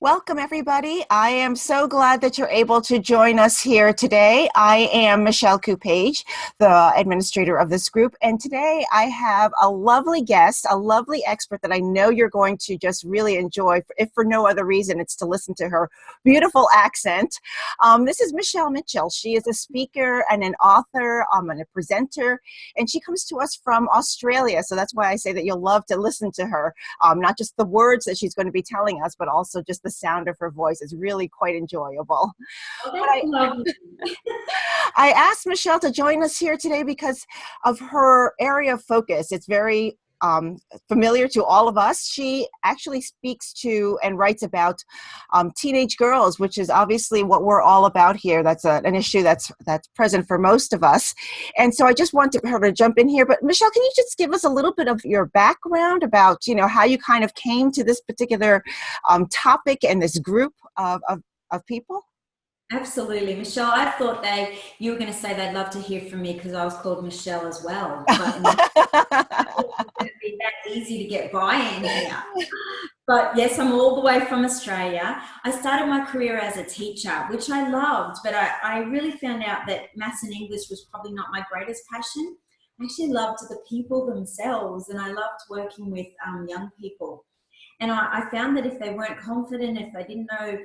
Welcome, everybody. I am so glad that you're able to join us here today. I am Michelle Coupage, the administrator of this group, and today I have a lovely guest, a lovely expert that I know you're going to just really enjoy, if for no other reason, it's to listen to her beautiful accent. This is Michelle Mitchell. She is a speaker and an author and a presenter, and she comes to us from Australia, so that's why I say that you'll love to listen to her, not just the words that she's going to be telling us, but also just the sound of her voice is really quite enjoyable. Oh, that's lovely. I asked Michelle to join us here today because of her area of focus. It's very familiar to all of us. She actually speaks to and writes about teenage girls, which is obviously what we're all about here. That's an issue that's present for most of us. And so I just wanted her to jump in here. But Michelle, can you just give us a little bit of your background about, how you kind of came to this particular topic and this group of people? Absolutely, Michelle. I thought you were going to say they'd love to hear from me because I was called Michelle as well. But it's going to be that easy to get by in here. But yes, I'm all the way from Australia. I started my career as a teacher, which I loved, but I really found out that maths and English was probably not my greatest passion. I actually loved the people themselves, and I loved working with young people. And I found that if they weren't confident, if they didn't know,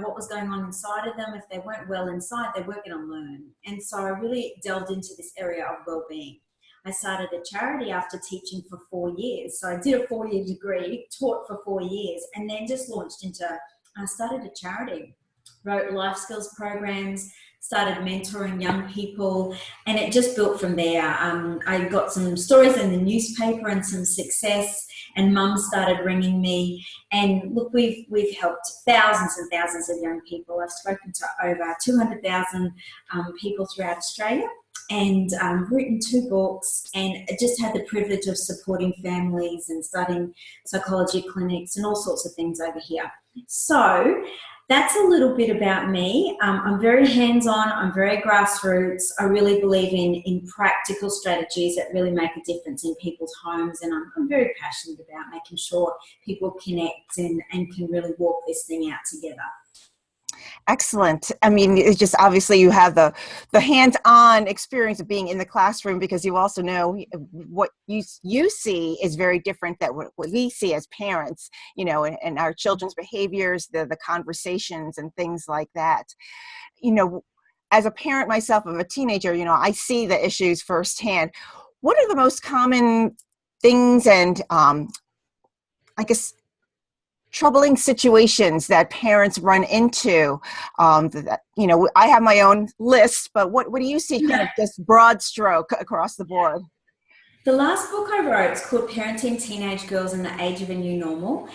what was going on inside of them, if they weren't well inside, they weren't going to learn. And so I really delved into this area of well-being. I started a charity after teaching for 4 years. So I did a 4-year degree, taught for 4 years, and then just I started a charity, wrote life skills programs, started mentoring young people, and it just built from there. I got some stories in the newspaper and some success, and mums started ringing me. And look, we've helped thousands and thousands of young people. I've spoken to over 200,000 people throughout Australia, and written 2 books, and just had the privilege of supporting families and starting psychology clinics and all sorts of things over here. So that's a little bit about me. I'm very hands-on, I'm very grassroots. I really believe in practical strategies that really make a difference in people's homes, and I'm very passionate about making sure people connect and can really walk this thing out together. Excellent. I mean, it's just obviously you have the hands-on experience of being in the classroom, because you also know what you see is very different than what we see as parents, and our children's behaviors, the conversations and things like that. As a parent myself of a teenager, I see the issues firsthand. What are the most common things and I guess troubling situations that parents run into? I have my own list, but what do you see kind of just broad stroke across the board? The last book I wrote is called Parenting Teenage Girls in the Age of a New Normal.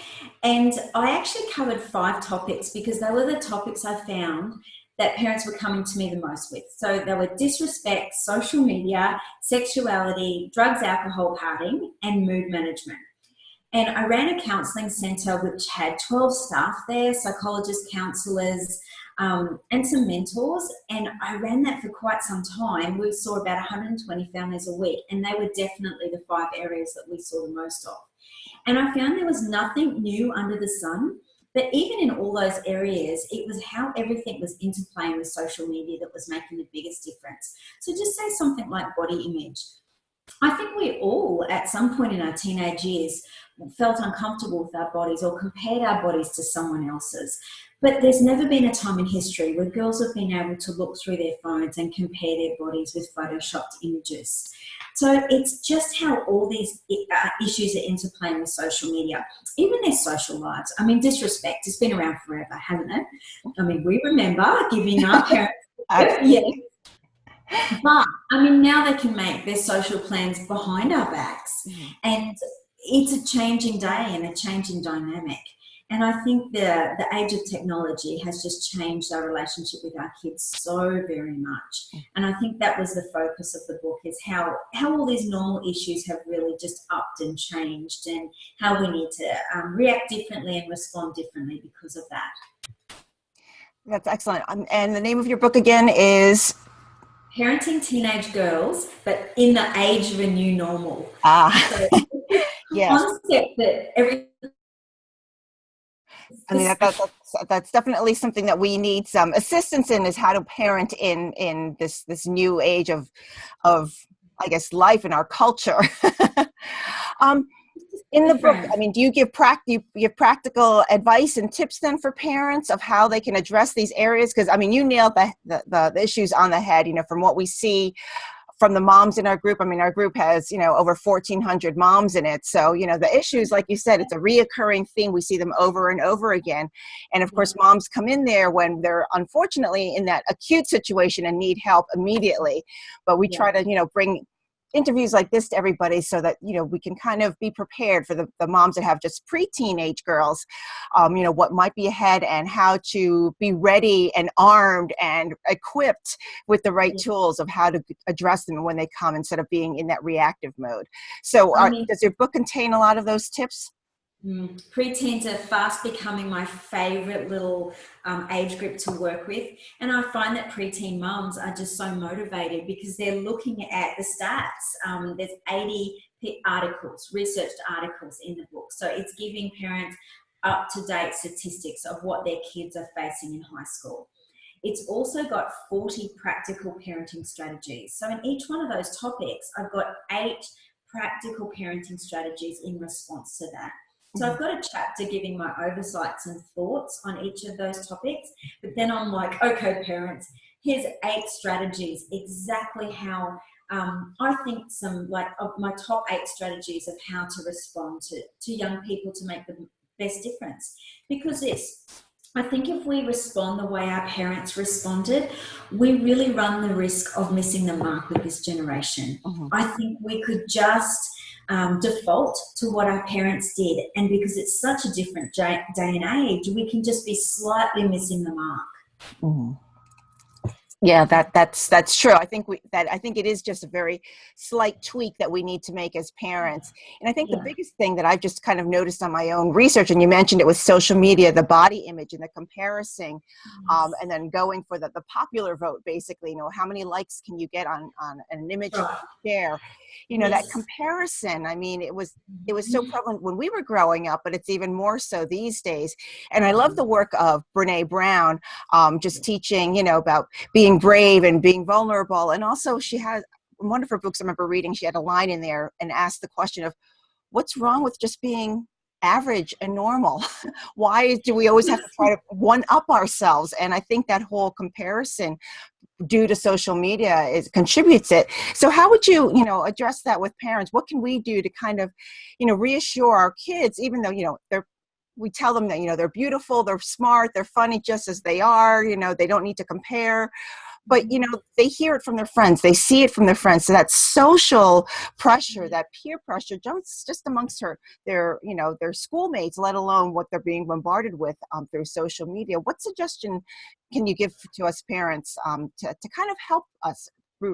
And I actually covered 5 topics because they were the topics I found that parents were coming to me the most with. So they were disrespect, social media, sexuality, drugs, alcohol, partying, and mood management. And I ran a counselling centre which had 12 staff there, psychologists, counsellors, and some mentors. And I ran that for quite some time. We saw about 120 families a week, and they were definitely the 5 areas that we saw the most of. And I found there was nothing new under the sun, but even in all those areas, it was how everything was interplaying with social media that was making the biggest difference. So just say something like body image. I think we all, at some point in our teenage years, felt uncomfortable with our bodies or compared our bodies to someone else's. But there's never been a time in history where girls have been able to look through their phones and compare their bodies with photoshopped images. So it's just how all these issues are interplaying with social media, even their social lives. I mean, disrespect has been around forever, hasn't it? I mean, we remember giving our parents yes. But, now they can make their social plans behind our backs. Mm-hmm. And it's a changing day and a changing dynamic. And I think the age of technology has just changed our relationship with our kids so very much. And I think that was the focus of the book, is how all these normal issues have really just upped and changed, and how we need to react differently and respond differently because of that. That's excellent. And the name of your book again is? Parenting Teenage Girls, but in the Age of a New Normal. So yes. Concept that every I mean, that's that's definitely something that we need some assistance in, is how to parent in this new age of I guess life in our culture. um, in the book, Different. I mean, do you give practical advice and tips then for parents of how they can address these areas? Because I mean, you nailed the issues on the head. You know, from what we see from the moms in our group. I mean, our group has, you know, over 1,400 moms in it. So, you know, the issues, like you said, it's a reoccurring thing. We see them over and over again. And of course, moms come in there when they're unfortunately in that acute situation and need help immediately. But we try to, you know, bring interviews like this to everybody so that, you know, we can kind of be prepared for the moms that have just pre-teenage girls, you know, what might be ahead and how to be ready and armed and equipped with the right tools of how to address them when they come, instead of being in that reactive mode. So does your book contain a lot of those tips? Preteens are fast becoming my favorite little age group to work with. And I find that preteen mums are just so motivated because they're looking at the stats. There's 80 articles, researched articles in the book. So it's giving parents up-to-date statistics of what their kids are facing in high school. It's also got 40 practical parenting strategies. So in each one of those topics, I've got 8 practical parenting strategies in response to that. So I've got a chapter giving my oversights and thoughts on each of those topics, but then I'm like, okay, parents, here's 8 strategies, exactly how I think some like of my top 8 strategies of how to respond to young people to make the best difference. Because I think if we respond the way our parents responded, we really run the risk of missing the mark with this generation. I think we could just default to what our parents did, and because it's such a different day and age, we can just be slightly missing the mark. Yeah, that's true. I think it is just a very slight tweak that we need to make as parents. And I think the biggest thing that I've just kind of noticed on my own research, and you mentioned it with social media, the body image and the comparison, and then going for the popular vote, basically, you know, how many likes can you get on an image you share? You know, that comparison, I mean, it was so prevalent when we were growing up, but it's even more so these days. And I love the work of Brene Brown, just teaching, you know, about being brave and being vulnerable. And also she has one of her books, I remember reading, she had a line in there and asked the question of, what's wrong with just being average and normal? Why do we always have to try to one up ourselves? And I think that whole comparison due to social media contributes it. So how would you, you know, address that with parents? What can we do to kind of, you know, reassure our kids, even though, you know, we tell them that, you know, they're beautiful, they're smart, they're funny just as they are, you know, they don't need to compare. But, you know, they hear it from their friends, they see it from their friends. So that social pressure, that peer pressure, just amongst their, you know, their schoolmates, let alone what they're being bombarded with through social media. What suggestion can you give to us parents to kind of help us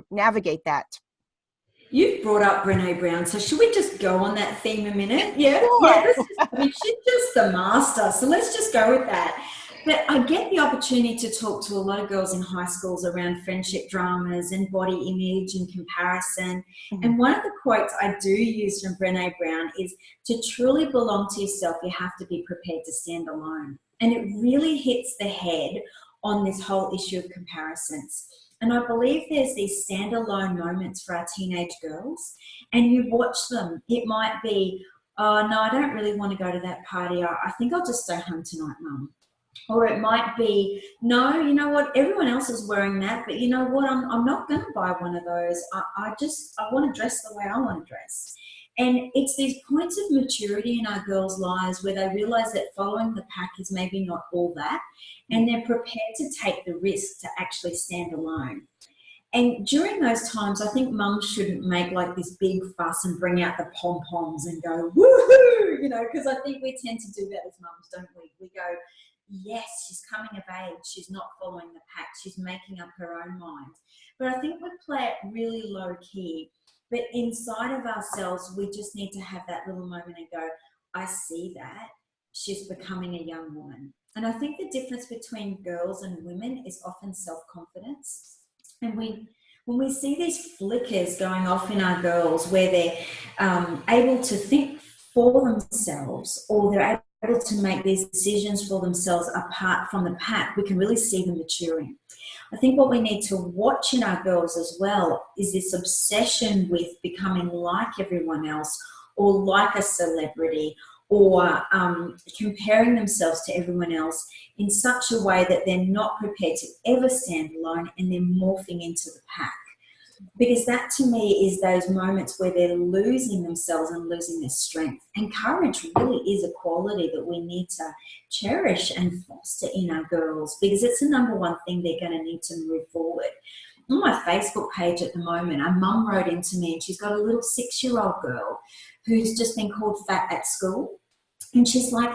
navigate that? You've brought up Brene Brown, so should we just go on that theme a minute? Yeah, Sure. I mean, she's just the master, so let's just go with that. But I get the opportunity to talk to a lot of girls in high schools around friendship dramas and body image and comparison. And one of the quotes I do use from Brene Brown is, to truly belong to yourself, you have to be prepared to stand alone. And it really hits the head on this whole issue of comparisons. And I believe there's these standalone moments for our teenage girls, and you watch them. It might be, oh, no, I don't really want to go to that party. I think I'll just stay home tonight, Mum. Or it might be, no, you know what, everyone else is wearing that, but you know what, I'm not going to buy one of those. I want to dress the way I want to dress. And it's these points of maturity in our girls' lives where they realize that following the pack is maybe not all that, and they're prepared to take the risk to actually stand alone. And during those times, I think mums shouldn't make like this big fuss and bring out the pom-poms and go, woohoo, you know, because I think we tend to do that as mums, don't we? We go, yes, she's coming of age, she's not following the pack, she's making up her own mind. But I think we play it really low key. But inside of ourselves, we just need to have that little moment and go, I see that. She's becoming a young woman. And I think the difference between girls and women is often self-confidence. And when we see these flickers going off in our girls where they're able to think for themselves, or they're able to make these decisions for themselves apart from the pack, we can really see them maturing. I think what we need to watch in our girls as well is this obsession with becoming like everyone else, or like a celebrity, or comparing themselves to everyone else in such a way that they're not prepared to ever stand alone, and they're morphing into the pack. Because that to me is those moments where they're losing themselves and losing their strength. And courage really is a quality that we need to cherish and foster in our girls, because it's the number one thing they're going to need to move forward. On my Facebook page at the moment, a mum wrote into me, and she's got a little 6-year-old girl who's just been called fat at school. And she's like,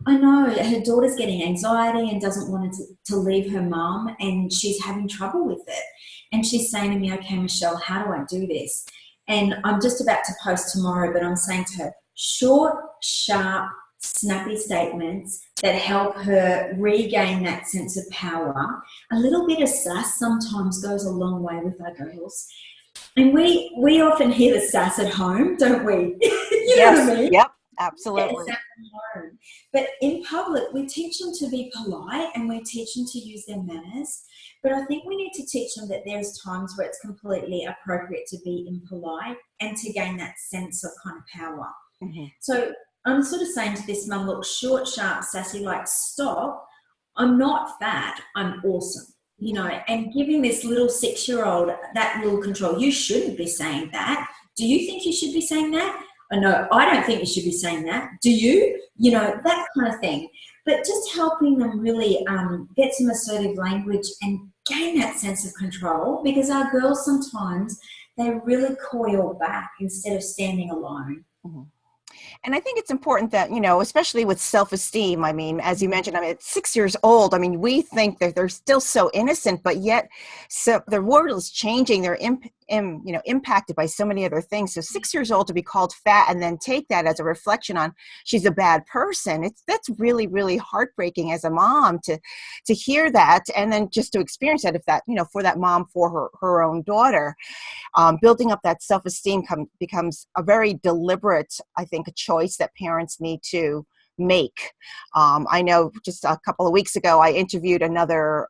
I know her daughter's getting anxiety and doesn't want to leave her mum, and she's having trouble with it. And she's saying to me, okay, Michelle, how do I do this? And I'm just about to post tomorrow, but I'm saying to her, short, sharp, snappy statements that help her regain that sense of power. A little bit of sass sometimes goes a long way with our girls. And we often hear the sass at home, don't we? You know what I mean? Yep, absolutely. Yeah, but in public, we teach them to be polite, and we teach them to use their manners. But I think we need to teach them that there's times where it's completely appropriate to be impolite and to gain that sense of kind of power. Mm-hmm. So I'm sort of saying to this mum, look, short, sharp, sassy, like, stop. I'm not fat. I'm awesome. You know, and giving this little 6-year-old that little control. You shouldn't be saying that. Do you think you should be saying that? No, I don't think you should be saying that. Do you? You know, that kind of thing. But just helping them really get some assertive language and gain that sense of control, because our girls sometimes, they really coil back instead of standing alone. Mm-hmm. And I think it's important that, you know, especially with self-esteem, I mean, as you mentioned, I mean, at 6 years old, I mean, we think that they're still so innocent, but yet so the world is changing. They're impacted by so many other things. So 6 years old to be called fat and then take that as a reflection on she's a bad person. That's really, really heartbreaking as a mom to hear that, and then just to experience that, if that, you know, for that mom, for her own daughter. Building up that self-esteem becomes a very deliberate, I think, a choice that parents need to make. I know just a couple of weeks ago, I interviewed another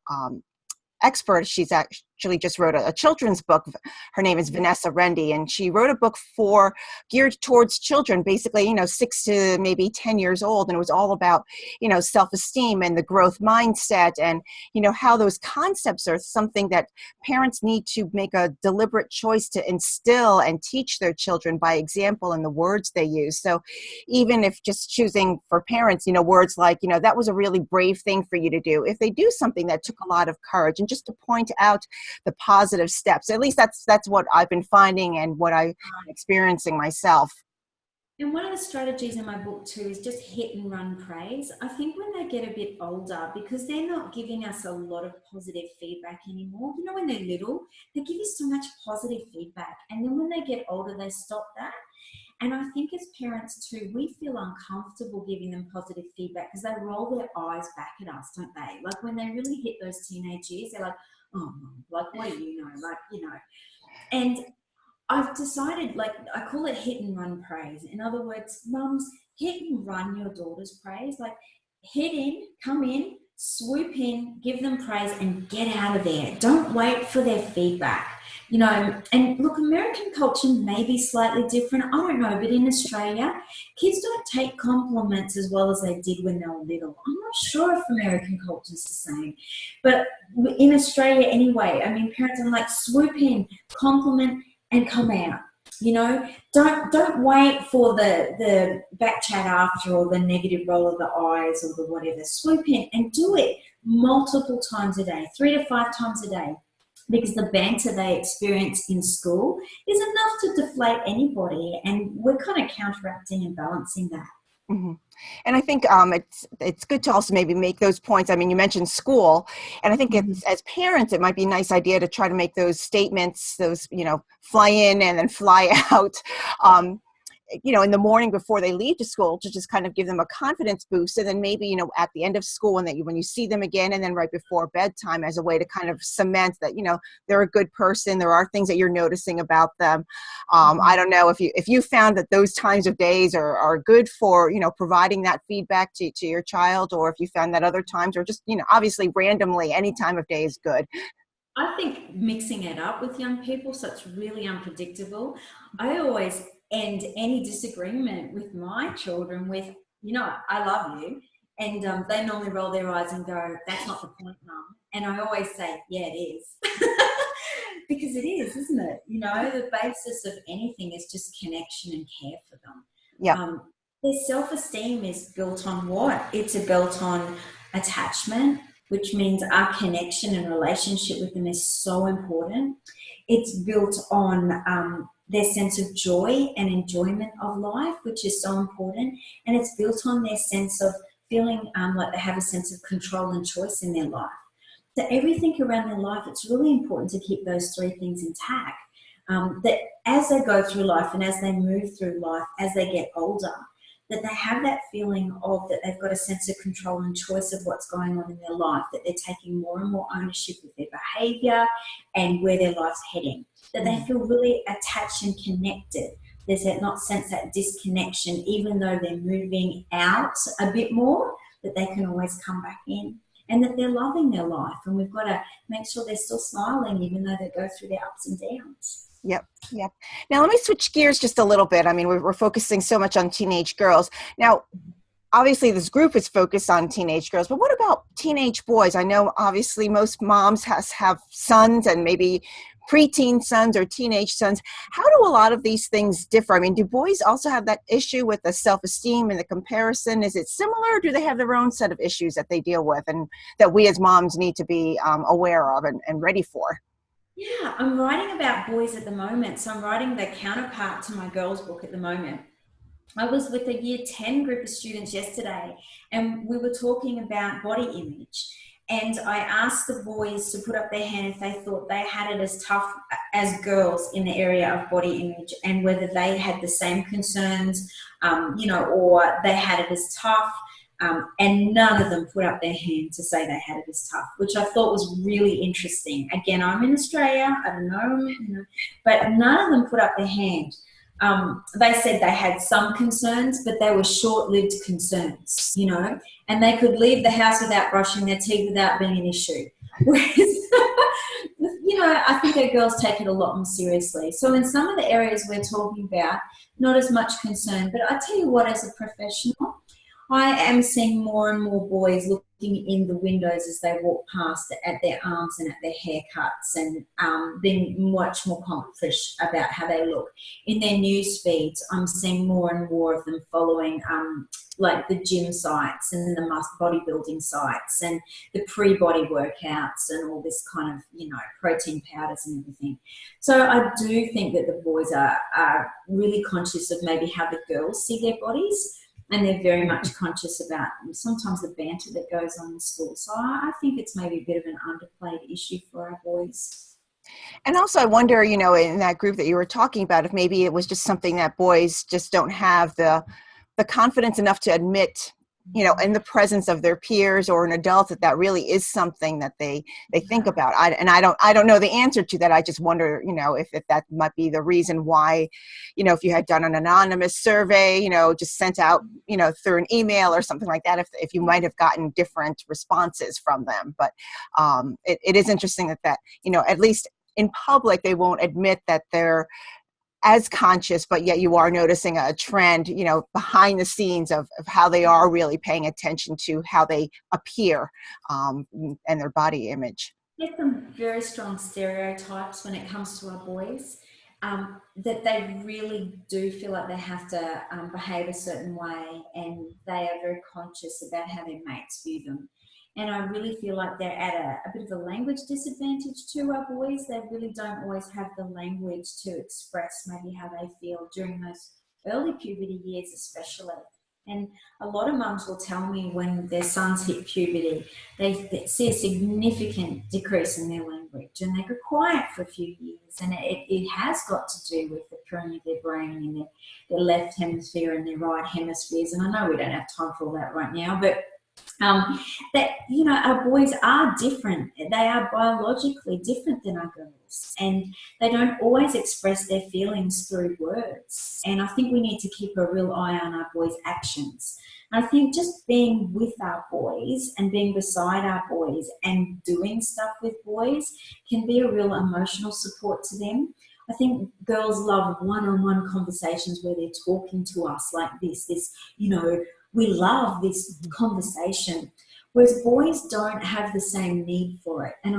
expert. She's actually just wrote a children's book. Her name is Vanessa Rendy, and she wrote a book geared towards children, basically, you know, 6 to maybe 10 years old. And it was all about, you know, self-esteem and the growth mindset, and, you know, how those concepts are something that parents need to make a deliberate choice to instill and teach their children by example in the words they use. So even if just choosing for parents, you know, words like, you know, that was a really brave thing for you to do. If they do something that took a lot of courage, and just to point out the positive steps. At least that's what I've been finding and what I'm experiencing myself. And one of the strategies in my book too is just hit and run praise. I think when they get a bit older, because they're not giving us a lot of positive feedback anymore, you know, when they're little, they give you so much positive feedback. And then when they get older, they stop that. And I think as parents too, we feel uncomfortable giving them positive feedback because they roll their eyes back at us, don't they? Like when they really hit those teenage years, they're like, oh, Mom, like, what do you know? Like, you know. And I've decided, like, I call it hit and run praise. In other words, mums, hit and run your daughter's praise. Like, hit in, come in, swoop in, give them praise, and get out of there. Don't wait for their feedback. You know, and look, American culture may be slightly different. I don't know, but in Australia, kids don't take compliments as well as they did when they were little. I'm not sure if American culture is the same. But in Australia anyway, I mean, parents are like, swoop in, compliment, and come out. You know, don't wait for the back chat after, or the negative roll of the eyes, or the whatever. Swoop in and do it multiple times a day, 3 to 5 times a day. Because the banter they experience in school is enough to deflate anybody, and we're kind of counteracting and balancing that. Mm-hmm. And I think it's good to also maybe make those points. I mean, you mentioned school, and I think as parents, it might be a nice idea to try to make those statements, those, you know, fly in and then fly out. in the morning before they leave to school, to just kind of give them a confidence boost. And then maybe, at the end of school, and that when you see them again, and then right before bedtime, as a way to kind of cement that, they're a good person. There are things that you're noticing about them. I don't know if you found that those times of days are good for, providing that feedback to your child, or if you found that other times, or just, obviously randomly, any time of day is good. I think mixing it up with young people, so it's really unpredictable. I always end any disagreement with my children with, I love you. And they normally roll their eyes and go, that's not the point, Mum. And I always say, yeah, it is. Because it is, isn't it? The basis of anything is just connection and care for them. Yeah. Their self-esteem is built on what? It's built on attachment, which means our connection and relationship with them is so important. It's built on their sense of joy and enjoyment of life, which is so important. And it's built on their sense of feeling like they have a sense of control and choice in their life. So everything around their life, it's really important to keep those three things intact. That as they go through life and as they move through life, as they get older, that they have that feeling of that they've got a sense of control and choice of what's going on in their life, that they're taking more and more ownership of their behaviour and where their life's heading, that they feel really attached and connected. There's that not sense that disconnection, even though they're moving out a bit more, that they can always come back in, and that they're loving their life. And we've got to make sure they're still smiling, even though they go through their ups and downs. Yep. Now, let me switch gears just a little bit. I mean, we're focusing so much on teenage girls. Now, obviously, this group is focused on teenage girls, but what about teenage boys? I know, obviously, most moms have sons, and maybe preteen sons or teenage sons. How do a lot of these things differ? I mean, do boys also have that issue with the self-esteem and the comparison? Is it similar, or do they have their own set of issues that they deal with and that we as moms need to be aware of and ready for? Yeah, I'm writing about boys at the moment. So I'm writing the counterpart to my girls' book at the moment. I was with a year 10 group of students yesterday, and we were talking about body image. And I asked the boys to put up their hand if they thought they had it as tough as girls in the area of body image, and whether they had the same concerns, or they had it as tough. And none of them put up their hand to say they had it as tough, which I thought was really interesting. Again, I'm in Australia, I don't know, but none of them put up their hand. They said they had some concerns, but they were short-lived concerns, and they could leave the house without brushing their teeth without being an issue. Whereas, I think our girls take it a lot more seriously. So in some of the areas we're talking about, not as much concern, but I tell you what, as a professional, I am seeing more and more boys looking in the windows as they walk past at their arms and at their haircuts, and being much more conscious about how they look. In their news feeds, I'm seeing more and more of them following like the gym sites and the bodybuilding sites and the pre-body workouts and all this kind of, protein powders and everything. So I do think that the boys are really conscious of maybe how the girls see their bodies. And they're very much conscious about sometimes the banter that goes on in school. So I think it's maybe a bit of an underplayed issue for our boys. And also, I wonder, in that group that you were talking about, if maybe it was just something that boys just don't have the confidence enough to admit, in the presence of their peers or an adult, that really is something that they think about. I don't know the answer to that. I just wonder, if that might be the reason why, if you had done an anonymous survey, just sent out, through an email or something like that, if you might have gotten different responses from them. But it is interesting that, at least in public, they won't admit that they're as conscious, but yet you are noticing a trend, behind the scenes of how they are really paying attention to how they appear and their body image. There's some very strong stereotypes when it comes to our boys, that they really do feel like they have to behave a certain way, and they are very conscious about how their mates view them. And I really feel like they're at a bit of a language disadvantage to our boys. They really don't always have the language to express maybe how they feel during those early puberty years especially. And a lot of mums will tell me when their sons hit puberty, they see a significant decrease in their language, and they go quiet for a few years. And it has got to do with the occurring of their brain in their left hemisphere and their right hemispheres. And I know we don't have time for all that right now, but that, you know, our boys are different. They are biologically different than our girls, and they don't always express their feelings through words. And I think we need to keep a real eye on our boys' actions. And I think just being with our boys and being beside our boys and doing stuff with boys can be a real emotional support to them. I think girls love one-on-one conversations where they're talking to us like this, you know, we love this conversation, whereas boys don't have the same need for it. And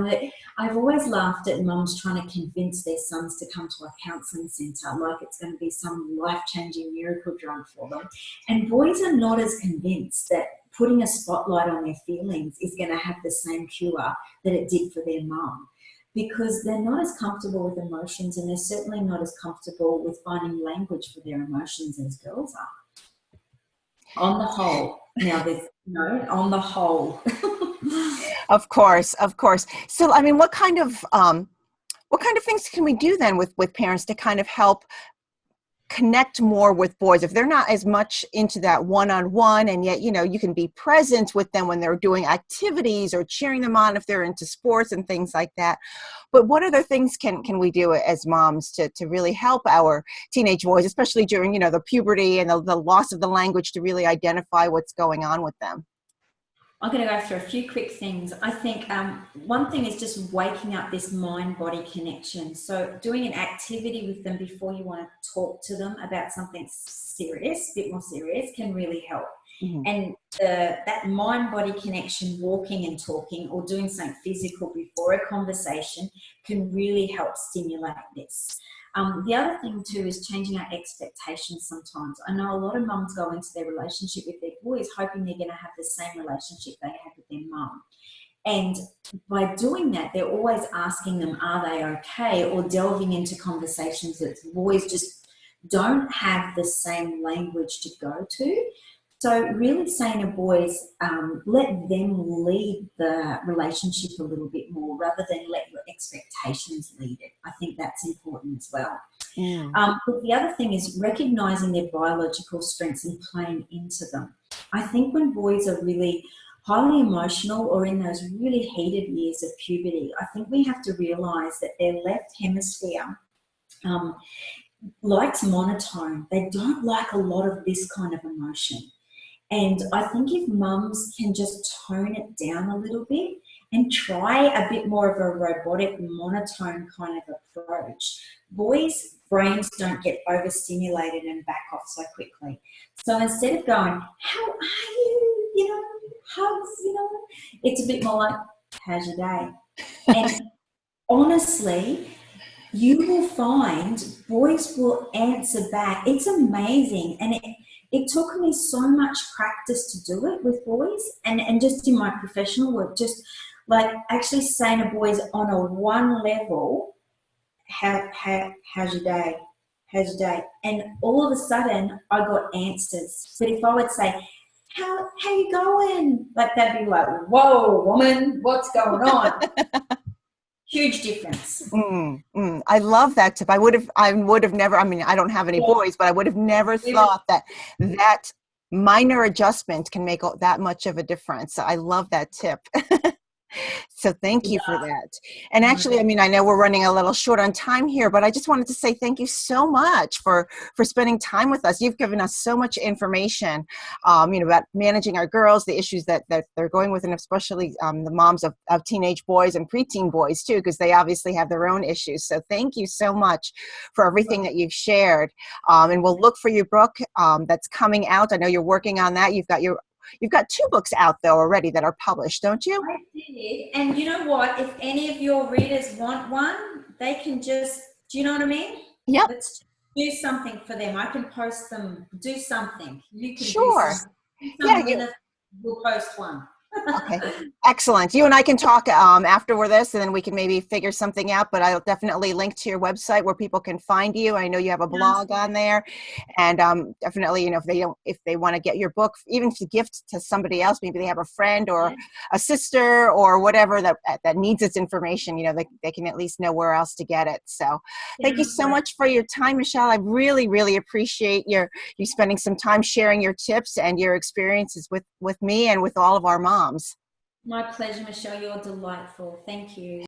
I've always laughed at mums trying to convince their sons to come to a counselling centre like it's going to be some life-changing miracle drug for them. And boys are not as convinced that putting a spotlight on their feelings is going to have the same cure that it did for their mum, because they're not as comfortable with emotions, and they're certainly not as comfortable with finding language for their emotions as girls are. On the whole. Now there's no on the whole. Of course, of course. So, I mean, what kind of things can we do then with parents to kind of help connect more with boys if they're not as much into that one-on-one, and yet, you know, you can be present with them when they're doing activities or cheering them on if they're into sports and things like that. But what other things can we do as moms to really help our teenage boys, especially during, you know, the puberty and the loss of the language, to really identify what's going on with them? I'm going to go through a few quick things. I think one thing is just waking up this mind-body connection. So doing an activity with them before you want to talk to them about something serious, a bit more serious, can really help. Mm-hmm. And that mind-body connection, walking and talking or doing something physical before a conversation, can really help stimulate this. The other thing too is changing our expectations sometimes. I know a lot of mums go into their relationship with their boys hoping they're going to have the same relationship they have with their mum. And by doing that, they're always asking them, are they okay? Or delving into conversations that boys just don't have the same language to go to. So really saying to boys, let them lead the relationship a little bit more rather than let your expectations lead it. I think that's important as well. But the other thing is recognizing their biological strengths and playing into them. I think when boys are really highly emotional or in those really heated years of puberty, I think we have to realize that their left hemisphere likes monotone. They don't like a lot of this kind of emotion. And I think if mums can just tone it down a little bit and try a bit more of a robotic, monotone kind of approach, boys' brains don't get overstimulated and back off so quickly. So instead of going, how are you, you know, hugs, you know, it's a bit more like, how's your day? And honestly, you will find boys will answer back. It's amazing. And it took me so much practice to do it with boys, and just in my professional work, just like actually saying to boys on a one level, how's your day? How's your day? And all of a sudden I got answers. But if I would say, how you going? Like that'd be like, whoa, woman, what's going on? Huge difference. I love that tip. I would have never, I mean, I don't have any boys, but I would have never thought that minor adjustment can make that much of a difference. So I love that tip. So thank you for that. And actually, I mean, I know we're running a little short on time here, but I just wanted to say thank you so much for spending time with us. You've given us so much information, you know, about managing our girls, the issues that they're going with, and especially the moms of teenage boys and preteen boys too, because they obviously have their own issues. So thank you so much for everything that you've shared. And we'll look for your book that's coming out. I know you're working on that. You've got 2 books out though already that are published, don't you? I did. And you know what? If any of your readers want one, they can just, do you know what I mean? Yep. Let's do something for them. I can post them, do something. You can sure. do something. We'll post one. Okay, excellent. You and I can talk after this, and then we can maybe figure something out. But I'll definitely link to your website where people can find you. I know you have a Sounds blog on good. there, and definitely, you know, if they want to get your book, even to gift to somebody else, maybe they have a friend or Yeah, a sister or whatever that needs this information. You know, they can at least know where else to get it. So, thank you sounds so great. much for your time, Michelle. I really, really appreciate you spending some time sharing your tips and your experiences with me and with all of our moms. My pleasure, Michelle. You're delightful. Thank you.